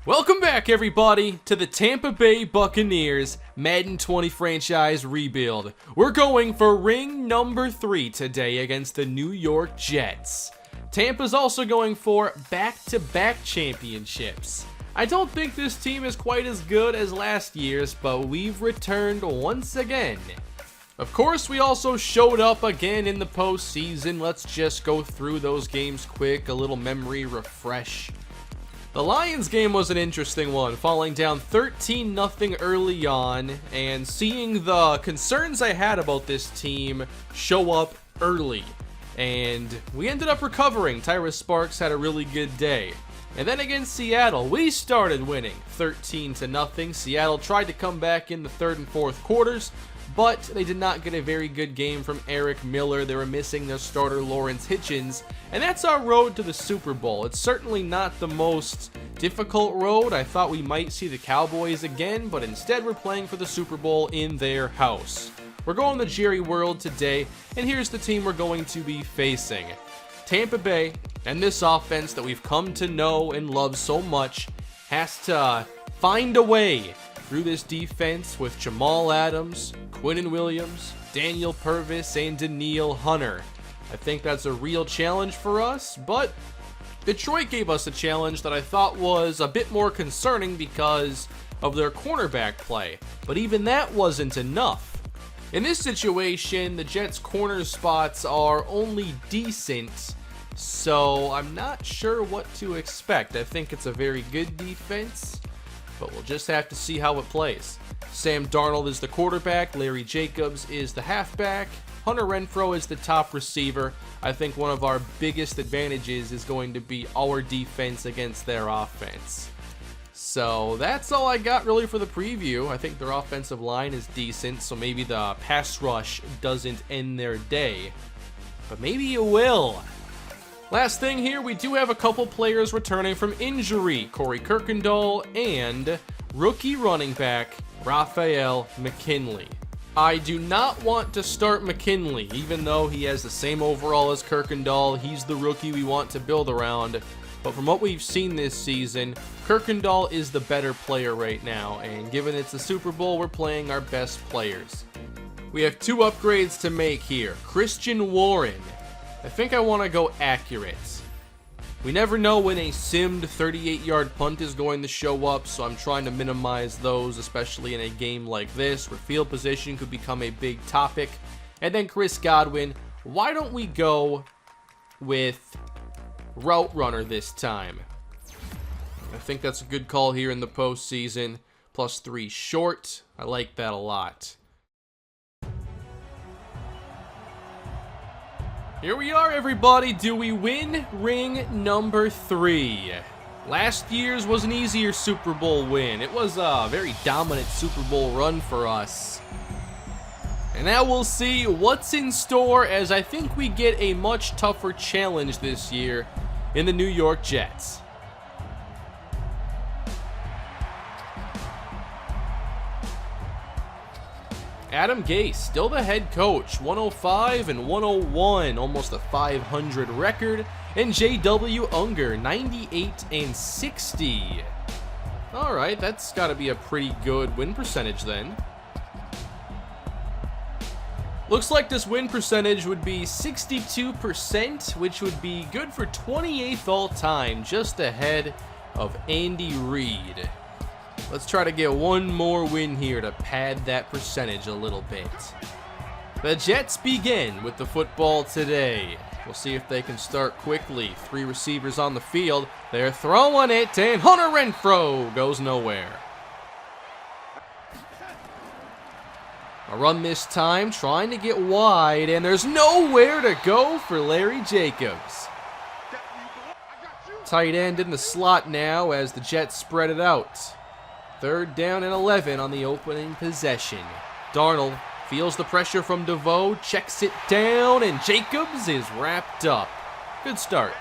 Welcome back, everybody, to the Tampa Bay Buccaneers Madden 20 franchise rebuild. We're going for ring number 3 today against the New York Jets. Tampa's also going for back-to-back championships. I don't think this team is quite as good as last year's, but we've returned once again. Of course, we also showed up again in the postseason. Let's just go through those games quick, a little memory refresh. The Lions game was an interesting one, falling down 13-0 early on, and seeing the concerns I had about this team show up early. And we ended up recovering. Tyrus Sparks had a really good day. And then against Seattle, we started winning 13-0. Seattle tried to come back in the third and fourth quarters, but they did not get a very good game from Eric Miller. They were missing their starter Lawrence Hitchens, and that's our road to the Super Bowl. It's certainly not the most difficult road. I thought we might see the Cowboys again, but instead we're playing for the Super Bowl in their house. We're going to Jerry World today, and here's the team we're going to be facing. Tampa Bay, and this offense that we've come to know and love so much, has to find a way through this defense with Jamal Adams, Quinnen Williams, Daniel Purvis, and Danielle Hunter. I think that's a real challenge for us, but Detroit gave us a challenge that I thought was a bit more concerning because of their cornerback play, but even that wasn't enough. In this situation, the Jets' corner spots are only decent, so I'm not sure what to expect. I think it's a very good defense, but we'll just have to see how it plays. Sam Darnold is the quarterback, Larry Jacobs is the halfback, Hunter Renfrow is the top receiver. I think one of our biggest advantages is going to be our defense against their offense. So that's all I got really for the preview. I think their offensive line is decent, so maybe the pass rush doesn't end their day. But maybe it will. Last thing here, we do have a couple players returning from injury. Corey Kirkendall and rookie running back Raphael McKinley. I do not want to start McKinley, even though he has the same overall as Kirkendall. He's the rookie we want to build around. But from what we've seen this season, Kirkendall is the better player right now. And given it's the Super Bowl, we're playing our best players. We have 2 upgrades to make here. Christian Warren. I think I want to go accurate. We never know when a simmed 38-yard punt is going to show up, so I'm trying to minimize those, especially in a game like this, where field position could become a big topic. And then Chris Godwin. Why don't we go with route runner this time? I think that's a good call here in the postseason. +3 short. I like that a lot. Here we are, everybody. Do we win ring number 3? Last year's was an easier Super Bowl win. It was a very dominant Super Bowl run for us. And now we'll see what's in store, as I think we get a much tougher challenge this year in the New York Jets. Adam Gase, still the head coach, 105 and 101, almost a 500 record. And J.W. Unger, 98 and 60. All right, that's got to be a pretty good win percentage then. Looks like this win percentage would be 62%, which would be good for 28th all time, just ahead of Andy Reid. Let's try to get one more win here to pad that percentage a little bit. The Jets begin with the football today. We'll see if they can start quickly. 3 receivers on the field. They're throwing it, and Hunter Renfrow goes nowhere. A run this time, trying to get wide, and there's nowhere to go for Larry Jacobs. Tight end in the slot now as the Jets spread it out. 3rd down and 11 on the opening possession. Darnold feels the pressure from DeVoe, checks it down, and Jacobs is wrapped up. Good start.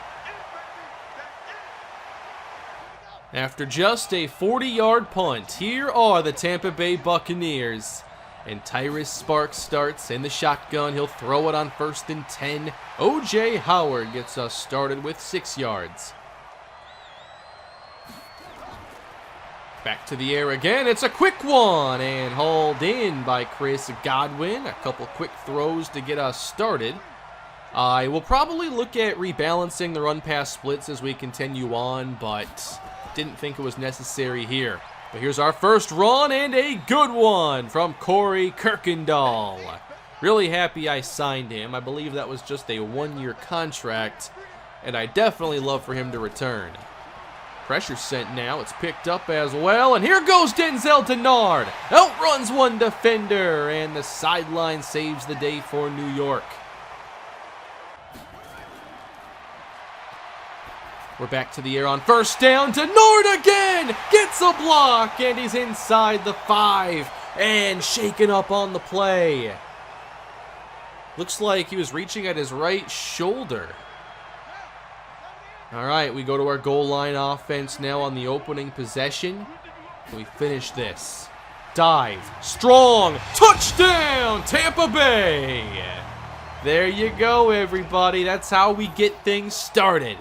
After just a 40-yard punt, here are the Tampa Bay Buccaneers. And Tyrus Sparks starts in the shotgun. He'll throw it on 1st and 10. O.J. Howard gets us started with 6 yards. Back to the air again. It's a quick one and hauled in by Chris Godwin. A couple quick throws to get us started. I will probably look at rebalancing the run-pass splits as we continue on, but didn't think it was necessary here. But here's our first run, and a good one from Corey Kirkendall. Really happy I signed him. I believe that was just a one-year contract, and I definitely love for him to return. Pressure sent now. It's picked up as well, and here goes Denzel Denard. Outruns one defender, and the sideline saves the day for New York. We're back to the air on first down. Denard again gets a block, and he's inside the 5 and shaken up on the play. Looks like he was reaching at his right shoulder. All right, we go to our goal line offense now on the opening possession. We finish this. Dive, strong, touchdown, Tampa Bay. There you go, everybody. That's how we get things started.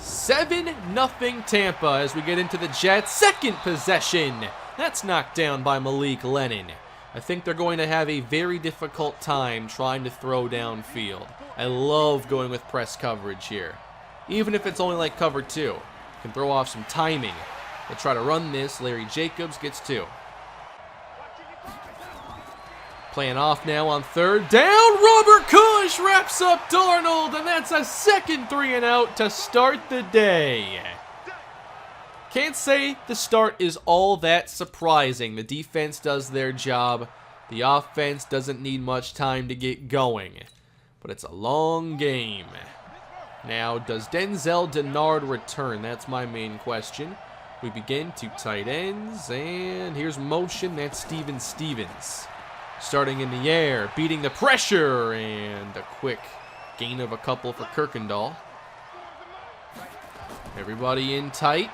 7-0 Tampa as we get into the Jets' second possession. That's knocked down by Malik Lennon. I think they're going to have a very difficult time trying to throw downfield. I love going with press coverage here. Even if it's only like cover 2. Can throw off some timing. They try to run this. Larry Jacobs gets 2. Playing off now on third down. Robert Cush wraps up Darnold, and that's a second 3 and out to start the day. Can't say the start is all that surprising. The defense does their job. The offense doesn't need much time to get going. But it's a long game. Now, does Denzel Denard return? That's my main question. We begin 2 tight ends, and here's motion. That's Steven Stevens. Starting in the air, beating the pressure, and a quick gain of a couple for Kirkendall. Everybody in tight.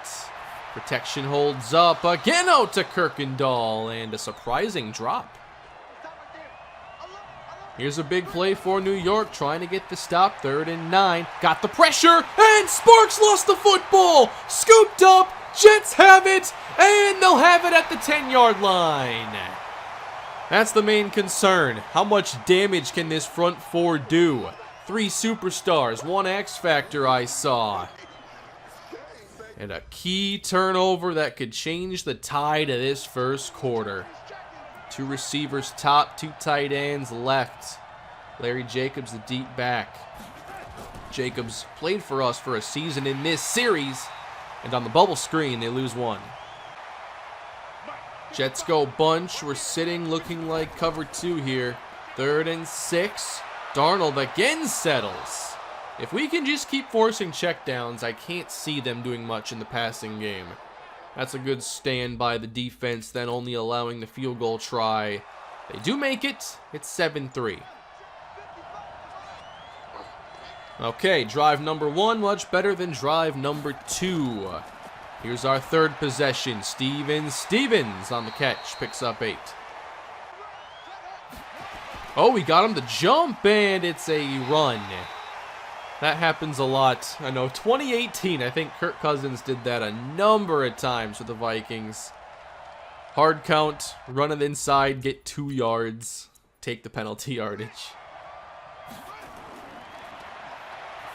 Protection holds up. Again out to Kirkendall, and a surprising drop. Here's a big play for New York, trying to get the stop. 3rd and 9. Got the pressure, and Sparks lost the football. Scooped up. Jets have it, and they'll have it at the 10-yard line. That's the main concern. How much damage can this front 4 do? 3 superstars, 1 X Factor I saw. And a key turnover that could change the tide of this first quarter. 2 receivers top, 2 tight ends left. Larry Jacobs, the deep back. Jacobs played for us for a season in this series. And on the bubble screen, they lose 1. Jets go bunch. We're sitting looking like cover 2 here. 3rd and 6. Darnold again settles. If we can just keep forcing checkdowns, I can't see them doing much in the passing game. That's a good stand by the defense, then only allowing the field goal try. They do make it. It's 7-3. Okay, drive number 1, much better than drive number 2. Here's our 3rd possession. Stevens on the catch. Picks up 8. Oh, we got him to jump, and it's a run. That happens a lot. I know, 2018, I think Kirk Cousins did that a number of times with the Vikings. Hard count, run it inside, get 2 yards, take the penalty yardage.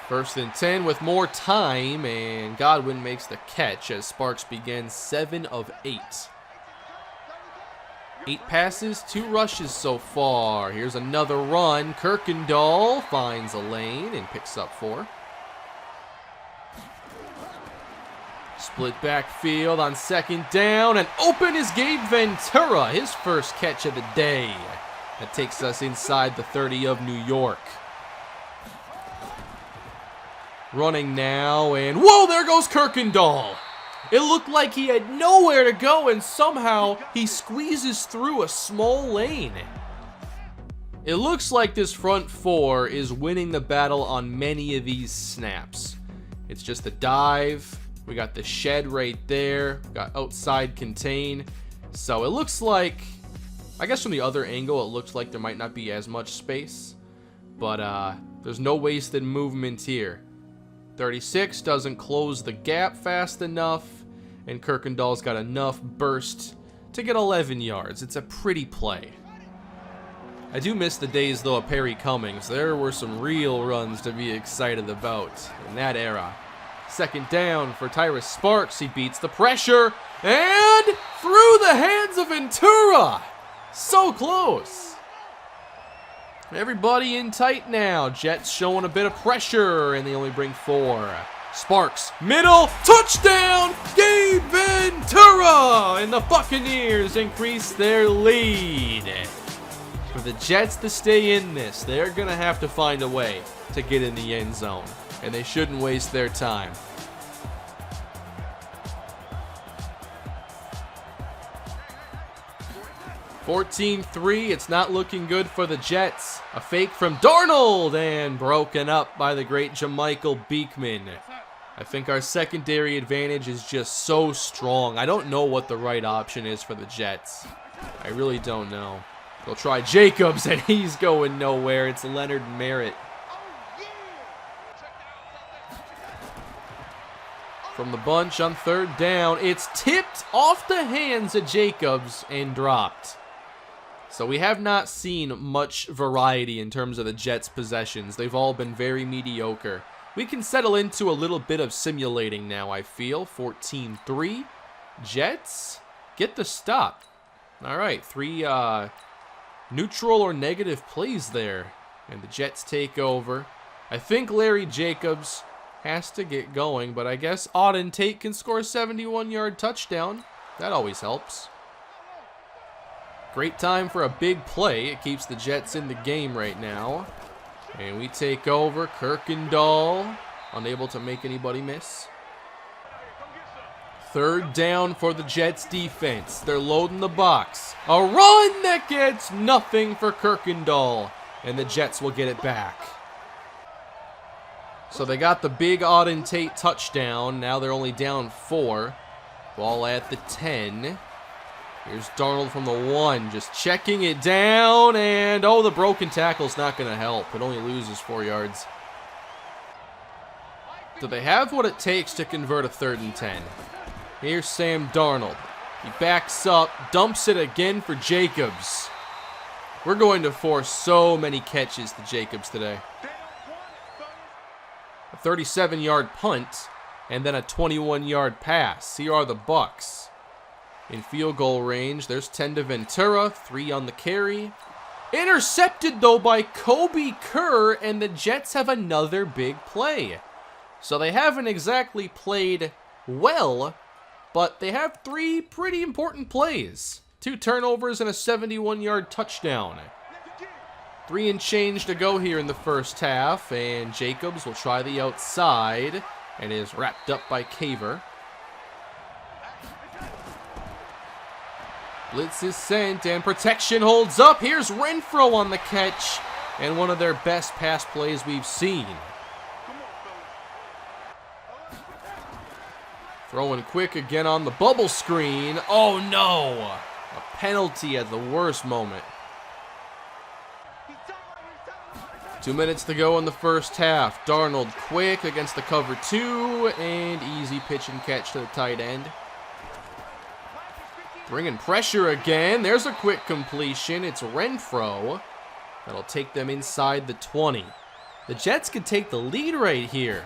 1st and 10 with more time, and Godwin makes the catch as Sparks begins 7 of 8. 8 passes, 2 rushes so far. Here's another run. Kirkendall finds a lane and picks up 4. Split backfield on 2nd down, and open is Gabe Ventura, his first catch of the day. That takes us inside the 30 of New York. Running now, and whoa, there goes Kirkendall. It looked like he had nowhere to go, and somehow he squeezes through a small lane. It looks like this front 4 is winning the battle on many of these snaps. It's just a dive. We got the shed right there. We got outside contain. So it looks like, I guess from the other angle, it looks like there might not be as much space. But There's no wasted movement here. 36 doesn't close the gap fast enough, and Kirkendall's got enough burst to get 11 yards. It's a pretty play. I do miss the days, though, of Perry Cummings. There were some real runs to be excited about in that era. Second down for Tyrus Sparks. He beats the pressure, and through the hands of Ventura. So close. Everybody in tight now. Jets showing a bit of pressure, and they only bring 4. Sparks, middle, touchdown, Gabe Ventura! And the Buccaneers increase their lead. For the Jets to stay in this, they're going to have to find a way to get in the end zone, and they shouldn't waste their time. (14-3), it's not looking good for the Jets. A fake from Darnold, and broken up by the great Jamichael Beekman. I think our secondary advantage is just so strong. I don't know what the right option is for the Jets. I really don't know. They'll try Jacobs, and he's going nowhere. It's Leonard Merritt. From the bunch on third down, it's tipped off the hands of Jacobs and dropped. So we have not seen much variety in terms of the Jets' possessions. They've all been very mediocre. We can settle into a little bit of simulating now, I feel. 14-3. Jets get the stop. All right, 3 neutral or negative plays there. And the Jets take over. I think Larry Jacobs has to get going, but I guess Auden Tate can score a 71-yard touchdown. That always helps. Great time for a big play. It keeps the Jets in the game right now. And we take over. Kirkendall, unable to make anybody miss. Third down for the Jets defense. They're loading the box. A run that gets nothing for Kirkendall. And the Jets will get it back. So they got the big Auden Tate touchdown. Now they're only down 4. Ball at the 10. Here's Darnold from the 1, just checking it down, and oh, the broken tackle's not going to help. It only loses 4 yards. Do they have what it takes to convert a 3rd and 10? Here's Sam Darnold. He backs up, dumps it again for Jacobs. We're going to force so many catches to Jacobs today. A 37-yard punt, and then a 21-yard pass. Here are the Bucs. In field goal range, there's 10 to Ventura, 3 on the carry. Intercepted, though, by Kobe Kerr, and the Jets have another big play. So they haven't exactly played well, but they have 3 pretty important plays. 2 turnovers and a 71-yard touchdown. 3 and change to go here in the first half, and Jacobs will try the outside, and is wrapped up by Caver. Blitz is sent, and protection holds up. Here's Renfro on the catch, and one of their best pass plays we've seen. Throwing quick again on the bubble screen. Oh no! A penalty at the worst moment. 2 minutes to go in the first half. Darnold quick against the cover 2, and easy pitch and catch to the tight end. Bringing pressure again. There's a quick completion. It's Renfro. That'll take them inside the 20. The Jets could take the lead right here.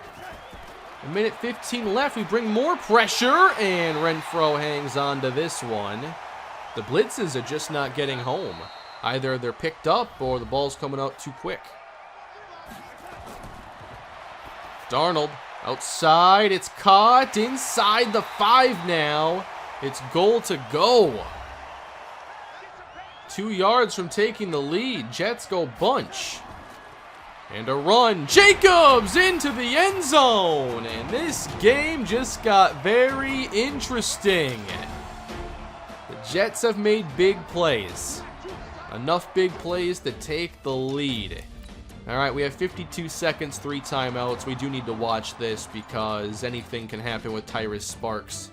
1:15 left. We bring more pressure, and Renfro hangs on to this one. The blitzes are just not getting home. Either they're picked up or the ball's coming out too quick. Darnold outside. It's caught inside the 5 now. It's goal to go. 2 yards from taking the lead. Jets go bunch. And a run. Jacobs into the end zone. And this game just got very interesting. The Jets have made big plays. Enough big plays to take the lead. All right, we have 52 seconds, 3 timeouts. We do need to watch this because anything can happen with Tyrus Sparks.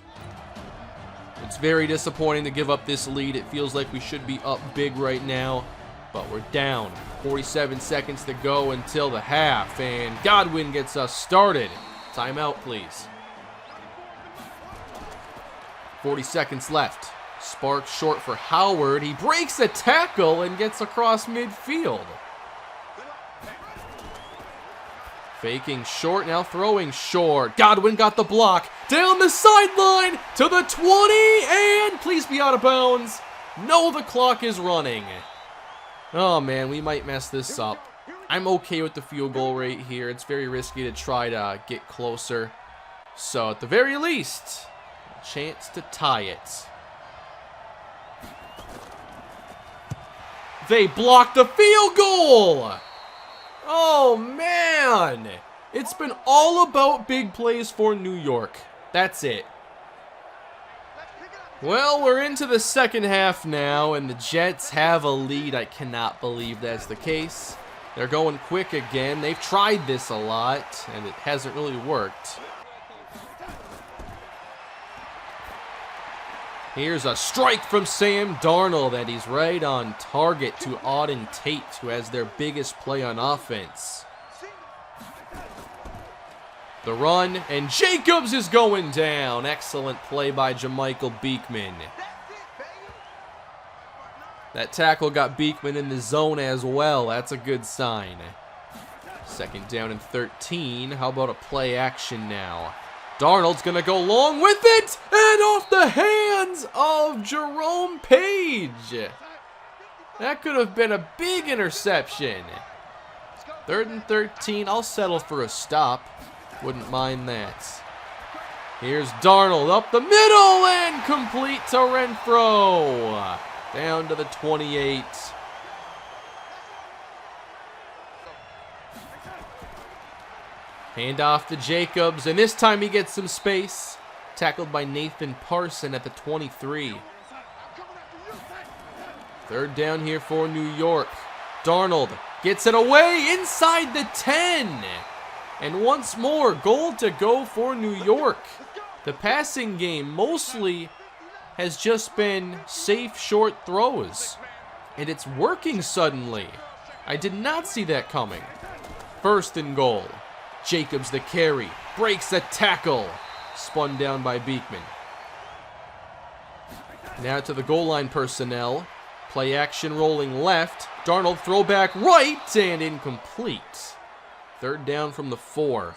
It's very disappointing to give up this lead. It feels like we should be up big right now, but we're down 47 seconds to go until the half, and Godwin gets us started. Timeout, please. 40 seconds left. Sparks short for Howard. He breaks a tackle and gets across midfield. Faking short, now throwing short. Godwin got the block. Down the sideline to the 20, and please be out of bounds. No, the clock is running. Oh man, we might mess this up. I'm okay with the field goal right here. It's very risky to try to get closer. So at the very least, a chance to tie it. They blocked the field goal! Oh, man! It's been all about big plays for New York. That's it. Well, we're into the second half now, and the Jets have a lead. I cannot believe that's the case. They're going quick again. They've tried this a lot, and it hasn't really worked. Here's a strike from Sam Darnold, and he's right on target to Auden Tate, who has their biggest play on offense. The run, and Jacobs is going down. Excellent play by Jamichael Beekman. That tackle got Beekman in the zone as well. That's a good sign. Second down and 13. How about a play action now? Darnold's going to go long with it, and off the hands of Jerome Page. That could have been a big interception. Third and 13. I'll settle for a stop. Wouldn't mind that. Here's Darnold up the middle and complete to Renfro. Down to the 28. Handoff to Jacobs, and this time he gets some space. Tackled by Nathan Parson at the 23. Third down here for New York. Darnold gets it away inside the 10. And once more, goal to go for New York. The passing game mostly has just been safe short throws. And it's working suddenly. I did not see that coming. First and goal. Jacobs the carry, breaks a tackle, spun down by Beekman. Now to the goal line personnel. Play action rolling left. Darnold throwback right and incomplete. Third down from the 4.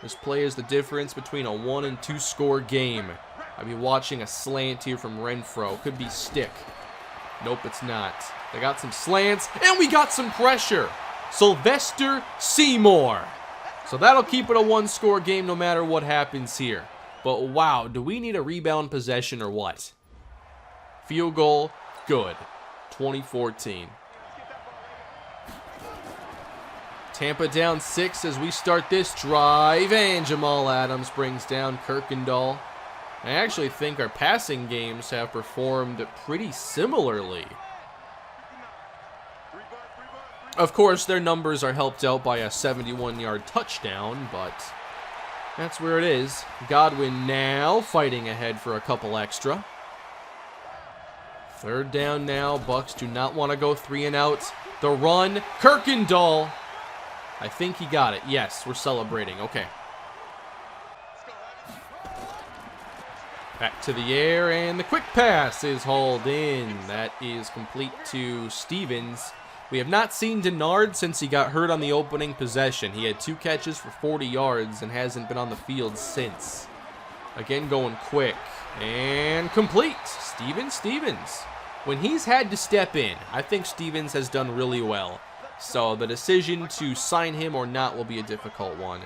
This play is the difference between a 1 and 2 score game. I'll be watching a slant here from Renfro. Could be stick. Nope, it's not. They got some slants, and we got some pressure. Sylvester Seymour. So that'll keep it a 1-score game no matter what happens here. But wow, do we need a rebound possession or what? Field goal, good. 2014. Tampa down 6 as we start this drive, and Jamal Adams brings down Kirkendall. I actually think our passing games have performed pretty similarly. Of course, their numbers are helped out by a 71-yard touchdown, but that's where it is. Godwin now fighting ahead for a couple extra. Third down now. Bucs do not want to go 3 and out. The run. Kirkendall. I think he got it. Yes, we're celebrating. Okay. Back to the air, and the quick pass is hauled in. That is complete to Stevens. We have not seen Denard since he got hurt on the opening possession. He had 2 catches for 40 yards and hasn't been on the field since. Again, going quick. And complete. Stevens. When he's had to step in, I think Stevens has done really well. So the decision to sign him or not will be a difficult one.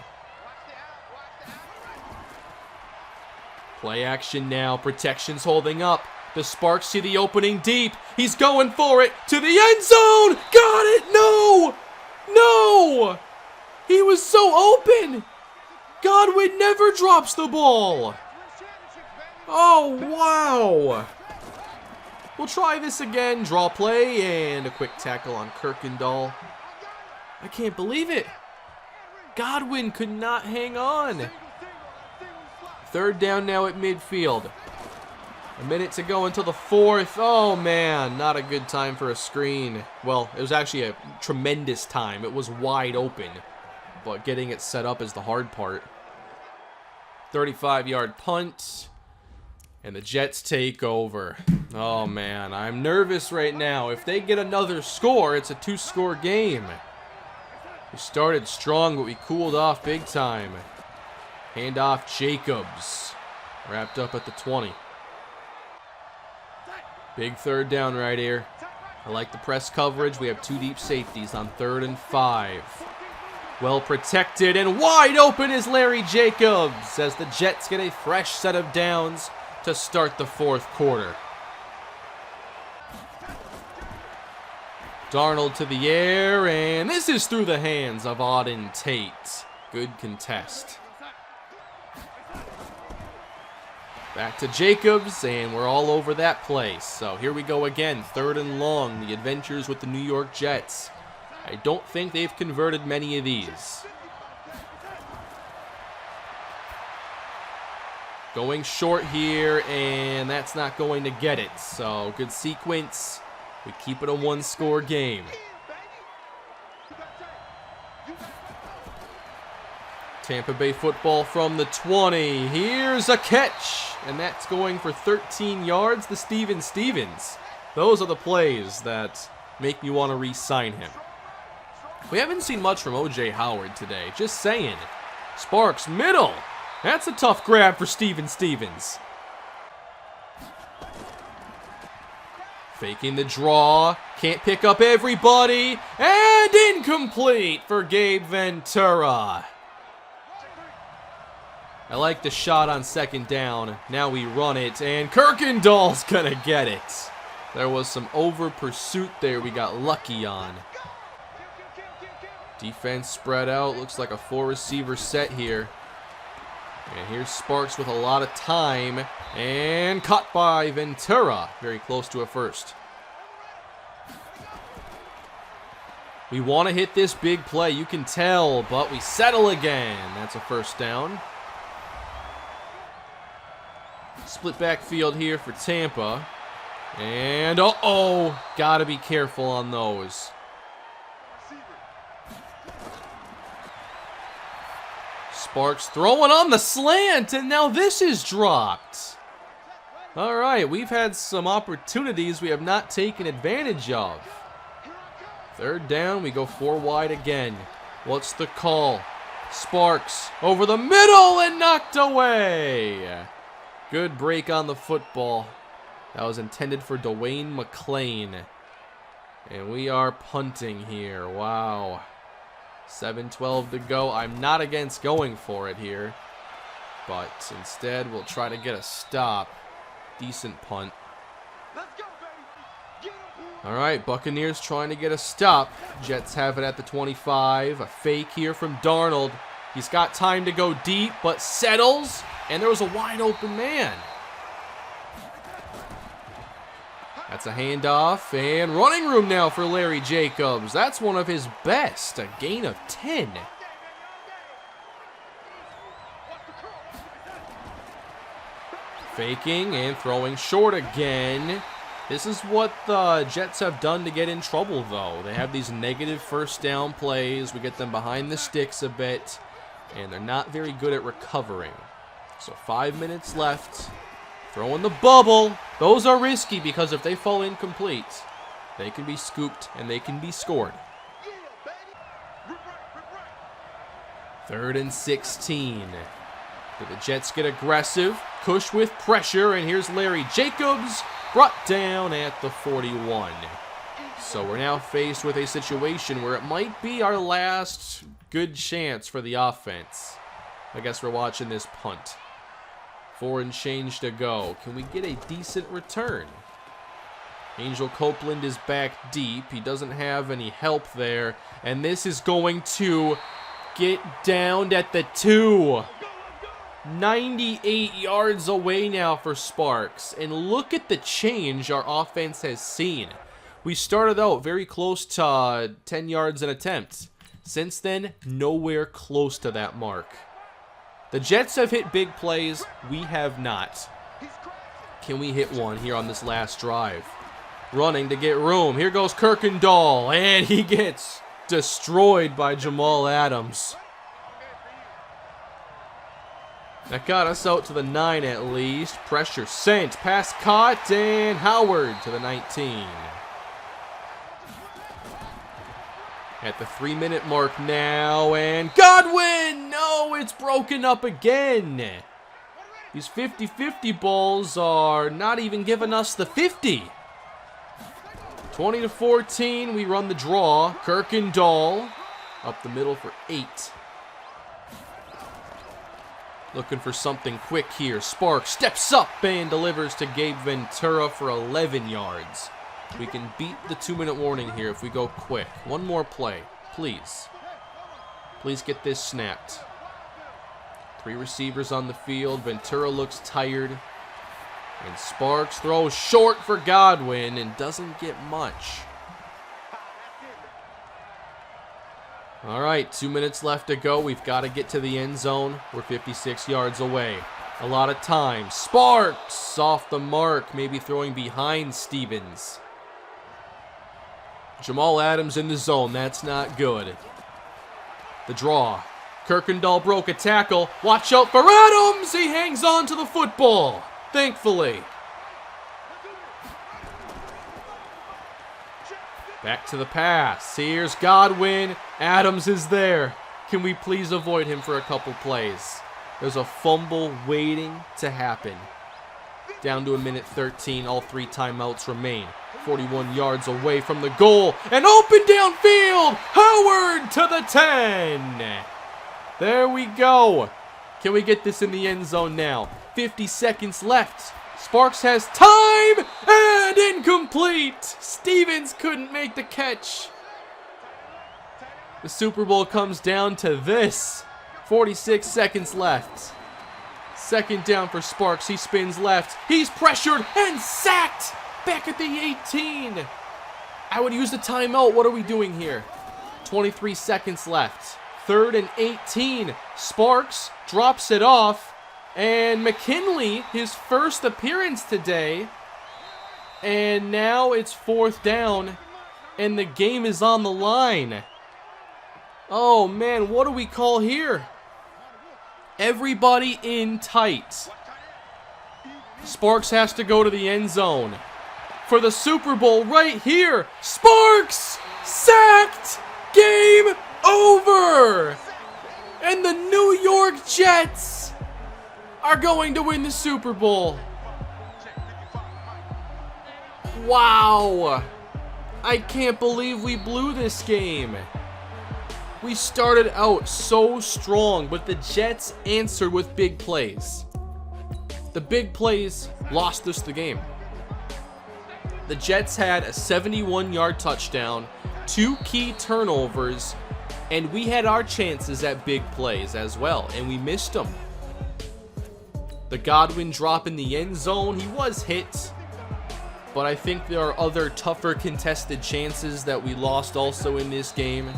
Play action now. Protection's holding up. The Sparks see the opening deep. He's going for it to the end zone. Got it. No. He was so open. Godwin never drops the ball. Oh, wow. We'll try this again. Draw play and a quick tackle on Kirkendall. I can't believe it. Godwin could not hang on. Third down now at midfield. A minute to go until the fourth. Oh, man, not a good time for a screen. Well, it was actually a tremendous time. It was wide open, but getting it set up is the hard part. 35-yard punt, and the Jets take over. Oh, man, I'm nervous right now. If they get another score, it's a 2-score game. We started strong, but we cooled off big time. Handoff Jacobs. Wrapped up at the 20. Big third down right here. I like the press coverage. We have 2 deep safeties on 3rd and 5. Well protected and wide open is Larry Jacobs as the Jets get a fresh set of downs to start the 4th quarter. Darnold to the air, and this is through the hands of Auden Tate. Good contest. Back to Jacobs, and we're all over that place. So here we go again, 3rd and long, the adventures with the New York Jets. I don't think they've converted many of these. Going short here, and that's not going to get it. So good sequence. We keep it a 1-score game. Tampa Bay football from the 20. Here's a catch. And that's going for 13 yards to Stevens. Those are the plays that make me want to re-sign him. We haven't seen much from O.J. Howard today. Just saying. Sparks, middle. That's a tough grab for Stevens. Faking the draw. Can't pick up everybody. And incomplete for Gabe Ventura. I like the shot on 2nd down. Now we run it, and Kirkendall's gonna get it. There was some over pursuit there we got lucky on. Defense spread out. Looks like a 4-receiver set here. And here's Sparks with a lot of time. And caught by Ventura. Very close to a first. We want to hit this big play. You can tell, but we settle again. That's a 1st down. Split backfield here for Tampa. And gotta be careful on those. Sparks throwing on the slant, and now this is dropped. All right, we've had some opportunities we have not taken advantage of. 3rd down, we go 4 wide again. What's the call? Sparks over the middle and knocked away. Good break on the football. That was intended for Dwayne McClain. And we are punting here. Wow. 7:12 to go. I'm not against going for it here. But instead, we'll try to get a stop. Decent punt. All right, Buccaneers trying to get a stop. Jets have it at the 25. A fake here from Darnold. He's got time to go deep, but settles. And there was a wide open man. That's a handoff, and running room now for Larry Jacobs. That's one of his best, a gain of 10. Faking and throwing short again. This is what the Jets have done to get in trouble, though. They have these negative 1st down plays. We get them behind the sticks a bit, and they're not very good at recovering. So 5 minutes left. Throwing the bubble. Those are risky because if they fall incomplete, they can be scooped and they can be scored. 3rd and 16. Do the Jets get aggressive? Cush with pressure, and here's Larry Jacobs, brought down at the 41. So we're now faced with a situation where it might be our last good chance for the offense. I guess we're watching this punt. 4 and change to go. Can we get a decent return? Angel Copeland is back deep. He doesn't have any help there. And this is going to get downed at the 2. 98 yards away now for Sparks. And look at the change our offense has seen. We started out very close to 10 yards an attempt. Since then, nowhere close to that mark. The Jets have hit big plays. We have not. Can we hit one here on this last drive? Running to get room. Here goes Kirkendall, and he gets destroyed by Jamal Adams. That got us out to the 9 at least. Pressure sent. Pass caught, and Howard to the 19. At the 3-minute mark now, and Godwin! No, it's broken up again. These 50-50 balls are not even giving us the 50. 20-14, we run the draw. Kirkendall up the middle for 8. Looking for something quick here. Sparks steps up and delivers to Gabe Ventura for 11 yards. We can beat the 2-minute warning here if we go quick. One more play, please. Please get this snapped. 3 receivers on the field. Ventura looks tired. And Sparks throws short for Godwin and doesn't get much. All right, 2 minutes left to go. We've got to get to the end zone. We're 56 yards away. A lot of time. Sparks off the mark, maybe throwing behind Stevens. Jamal Adams in the zone. That's not good. The draw. Kirkendall broke a tackle. Watch out for Adams. He hangs on to the football, thankfully. Back to the pass. Here's Godwin. Adams is there. Can we please avoid him for a couple plays? There's a fumble waiting to happen. Down to a minute 13. All 3 timeouts remain. 41 yards away from the goal. And open downfield. Howard to the 10. There we go. Can we get this in the end zone now? 50 seconds left. Sparks has time, and incomplete. Stevens couldn't make the catch. The Super Bowl comes down to this. 46 seconds left. Second down for Sparks. He spins left. He's pressured and sacked. Back at the 18. I would use the timeout. What are we doing here? 23 seconds left. 3rd and 18. Sparks drops it off. And McKinley, his first appearance today. And now it's 4th down. And the game is on the line. Oh man, what do we call here? Everybody in tight. Sparks has to go to the end zone. For the Super Bowl right here. Sparks! Sacked! Game over! And the New York Jets are going to win the Super Bowl. Wow. I can't believe we blew this game. We started out so strong, but the Jets answered with big plays. The big plays lost us the game. The Jets had a 71-yard touchdown, 2 key turnovers, and we had our chances at big plays as well, and we missed them. The Godwin drop in the end zone, he was hit. But I think there are other tougher contested chances that we lost also in this game.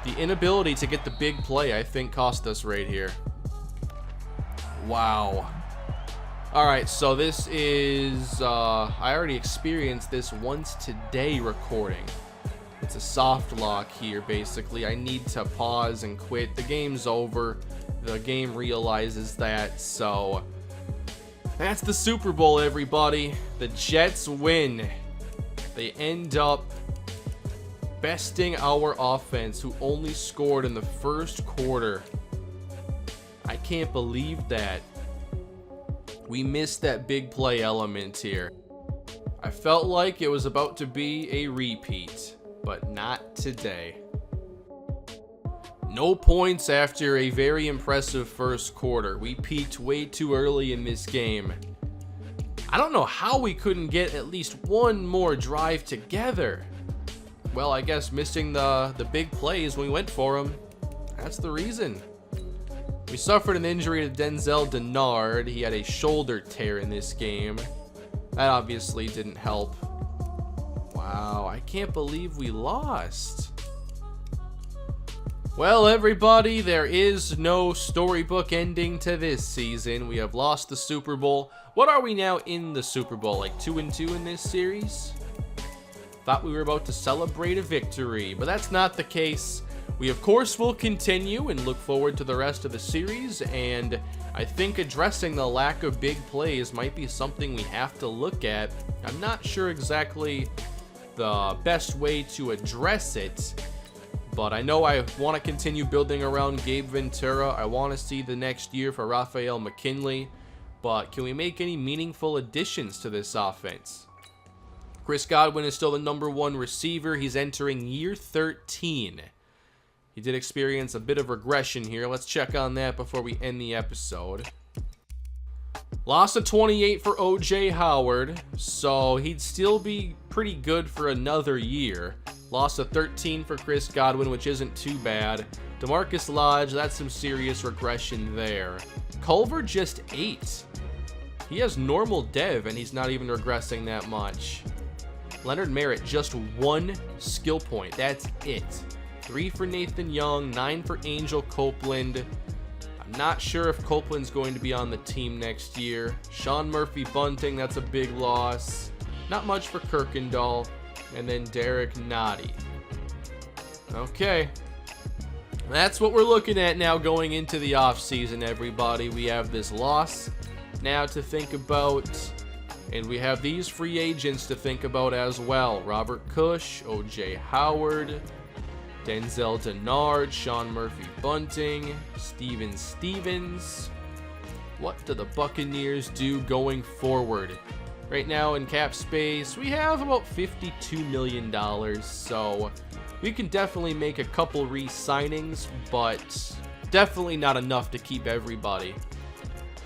The inability to get the big play, I think, cost us right here. Wow. Alright, so this is, I already experienced this once today recording. It's a soft lock here, basically. I need to pause and quit. The game's over. The game realizes that, so that's the Super Bowl, everybody. The Jets win. They end up besting our offense, who only scored in the first quarter. I can't believe that. We missed that big play element here. I felt like it was about to be a repeat, but not today. No points after a very impressive first quarter. We peaked way too early in this game. I don't know how we couldn't get at least one more drive together. Well, I guess missing the big plays when we went for them. That's the reason. We suffered an injury to Denzel Denard. He had a shoulder tear in this game. That obviously didn't help. Wow, I can't believe we lost. Well, everybody, there is no storybook ending to this season. We have lost the Super Bowl. What are we now in the Super Bowl? Like 2-2 in this series? Thought we were about to celebrate a victory, but that's not the case. We, of course, will continue and look forward to the rest of the series, and I think addressing the lack of big plays might be something we have to look at. I'm not sure exactly the best way to address it, but I know I want to continue building around Gabe Ventura. I want to see the next year for Rafael McKinley, but can we make any meaningful additions to this offense? Chris Godwin is still the #1 receiver. He's entering year 13. He did experience a bit of regression here. Let's check on that before we end the episode. Loss of 28 for O.J. Howard, so he'd still be pretty good for another year. Loss of 13 for Chris Godwin, which isn't too bad. DeMarcus Lodge, that's some serious regression there. Culver just 8. He has normal dev, and he's not even regressing that much. Leonard Merritt, just 1 skill point. That's it. 3 for Nathan Young, 9 for Angel Copeland. I'm not sure if Copeland's going to be on the team next year. Sean Murphy Bunting, that's a big loss. Not much for Kirkendall. And then Derek Nottie. Okay. That's what we're looking at now going into the offseason, everybody. We have this loss now to think about. And we have these free agents to think about as well. Robert Cush, O.J. Howard, Denzel Denard, Sean Murphy Bunting, Steven Stevens. What do the Buccaneers do going forward? Right now in cap space, we have about $52 million, so we can definitely make a couple re-signings, but definitely not enough to keep everybody.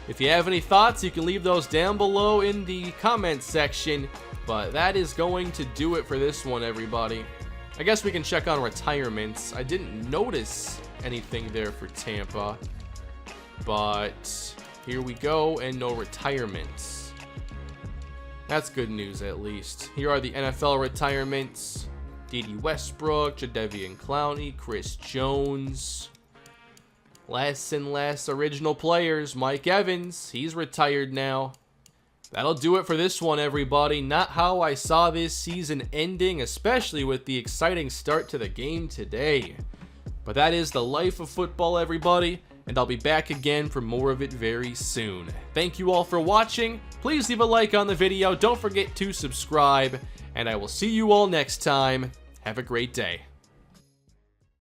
If you have any thoughts, you can leave those down below in the comments section, but that is going to do it for this one, everybody. I guess we can check on retirements. I didn't notice anything there for Tampa, but here we go, and no retirements. That's good news, at least. Here are the NFL retirements. Dede Westbrook, Jadeveon Clowney, Chris Jones. Less and less original players. Mike Evans, he's retired now. That'll do it for this one, everybody. Not how I saw this season ending, especially with the exciting start to the game today. But that is the life of football, everybody, and I'll be back again for more of it very soon. Thank you all for watching. Please leave a like on the video. Don't forget to subscribe, and I will see you all next time. Have a great day.